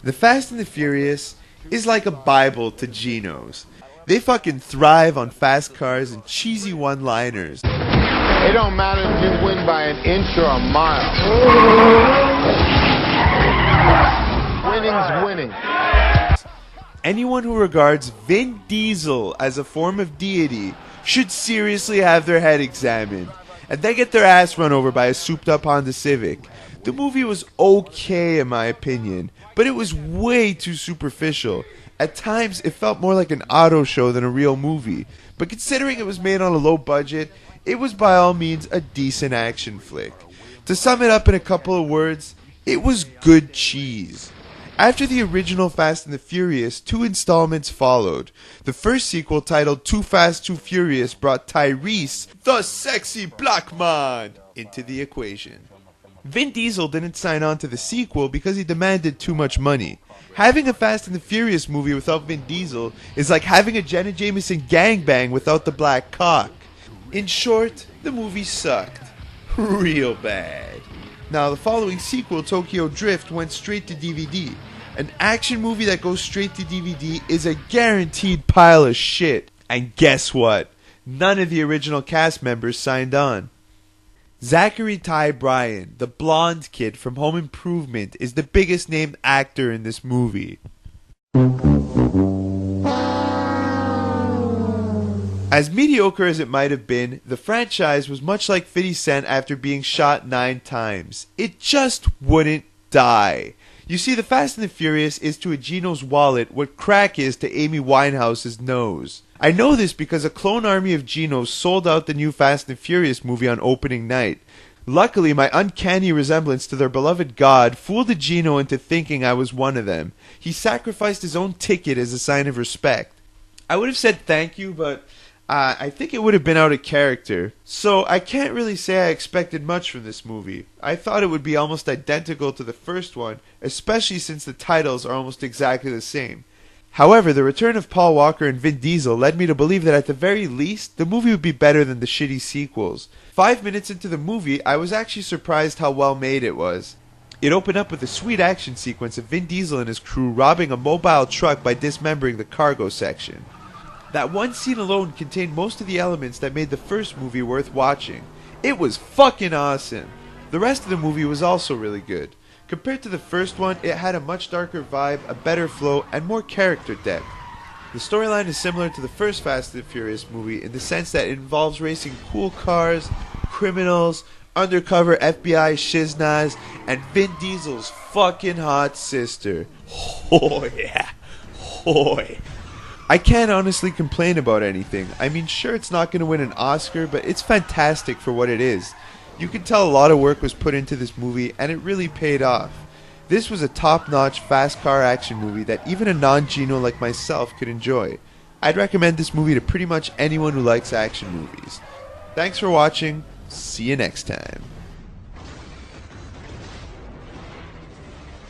The Fast and the Furious is like a Bible to Genos. They fucking thrive on fast cars and cheesy one-liners. It don't matter if you win by an inch or a mile. Winning's winning. Anyone who regards Vin Diesel as a form of deity should seriously have their head examined, and then get their ass run over by a souped-up Honda Civic. The movie was okay in my opinion, but it was way too superficial. At times, it felt more like an auto show than a real movie, but considering it was made on a low budget, it was by all means a decent action flick. To sum it up in a couple of words, it was good cheese. After the original Fast and the Furious, 2 installments followed. The first sequel, titled Too Fast, Too Furious, brought Tyrese, the sexy black man, into the equation. Vin Diesel didn't sign on to the sequel because he demanded too much money. Having a Fast and the Furious movie without Vin Diesel is like having a Jenna Jameson gangbang without the black cock. In short, the movie sucked. Real bad. Now, the following sequel, Tokyo Drift, went straight to DVD. An action movie that goes straight to DVD is a guaranteed pile of shit. And guess what? None of the original cast members signed on. Zachary Ty Bryan, the blonde kid from Home Improvement, is the biggest named actor in this movie. As mediocre as it might have been, the franchise was much like 50 Cent after being shot 9 times. It just wouldn't die. You see, the Fast and the Furious is to a Geno's wallet what crack is to Amy Winehouse's nose. I know this because a clone army of Genos sold out the new Fast and Furious movie on opening night. Luckily, my uncanny resemblance to their beloved god fooled a Geno into thinking I was one of them. He sacrificed his own ticket as a sign of respect. I would have said thank you, but I think it would have been out of character. So I can't really say I expected much from this movie. I thought it would be almost identical to the first one, especially since the titles are almost exactly the same. However, the return of Paul Walker and Vin Diesel led me to believe that at the very least, the movie would be better than the shitty sequels. 5 minutes into the movie, I was actually surprised how well made it was. It opened up with a sweet action sequence of Vin Diesel and his crew robbing a mobile truck by dismembering the cargo section. That one scene alone contained most of the elements that made the first movie worth watching. It was fucking awesome. The rest of the movie was also really good. Compared to the first one, it had a much darker vibe, a better flow, and more character depth. The storyline is similar to the first Fast and the Furious movie in the sense that it involves racing cool cars, criminals, undercover FBI shiznaz, and Vin Diesel's fucking hot sister. Oh yeah. Oh yeah. I can't honestly complain about anything. I mean, sure, it's not going to win an Oscar, but it's fantastic for what it is. You can tell a lot of work was put into this movie, and it really paid off. This was a top-notch fast car action movie that even a non-gino like myself could enjoy. I'd recommend this movie to pretty much anyone who likes action movies. Thanks for watching. See you next time.